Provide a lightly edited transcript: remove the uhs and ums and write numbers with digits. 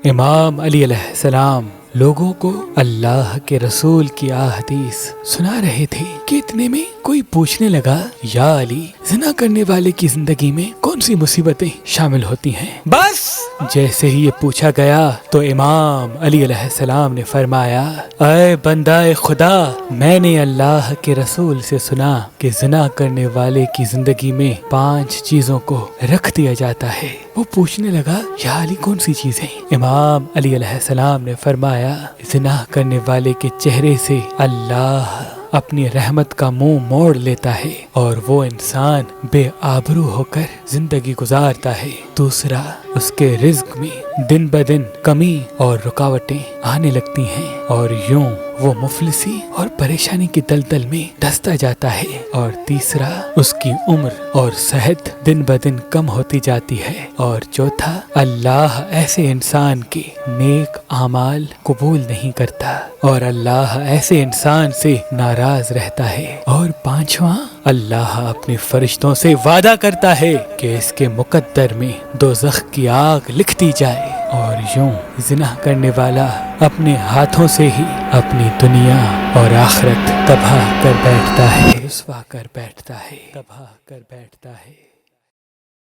امام علی علیہ السلام لوگوں کو اللہ کے رسول کی احادیث سنا رہے تھے کہ اتنے میں کوئی پوچھنے لگا، یا علی، زنا کرنے والے کی زندگی میں کون سی مصیبتیں شامل ہوتی ہیں؟ بس جیسے ہی یہ پوچھا گیا تو امام علی علیہ السلام نے فرمایا، اے بندہ خدا، میں نے اللہ کے رسول سے سنا کہ زنا کرنے والے کی زندگی میں 5 چیزوں کو رکھ دیا جاتا ہے۔ وہ پوچھنے لگا، یا علی، کون سی چیزیں؟ امام علی علیہ السلام نے فرمایا، زنا کرنے والے کے چہرے سے اللہ اپنی رحمت کا منہ موڑ لیتا ہے اور وہ انسان بے آبرو ہو کر زندگی گزارتا ہے۔ دوسرا، اس کے رزق میں دن بدن کمی اور رکاوٹیں آنے لگتی ہیں اور یوں وہ مفلسی اور پریشانی کی دلدل میں دھستا جاتا ہے۔ اور تیسرا، اس کی عمر اور صحت دن بدن کم ہوتی جاتی ہے۔ اور چوتھا، اللہ ایسے انسان کے نیک اعمال قبول نہیں کرتا اور اللہ ایسے انسان سے ناراض رہتا ہے۔ اور پانچواں، اللہ اپنے فرشتوں سے وعدہ کرتا ہے کہ اس کے مقدر میں دوزخ کی آگ لکھ دی جائے، اور یوں زنا کرنے والا اپنے ہاتھوں سے ہی اپنی دنیا اور آخرت تباہ کر بیٹھتا ہے، رسوا کر بیٹھتا ہے، تباہ کر بیٹھتا ہے۔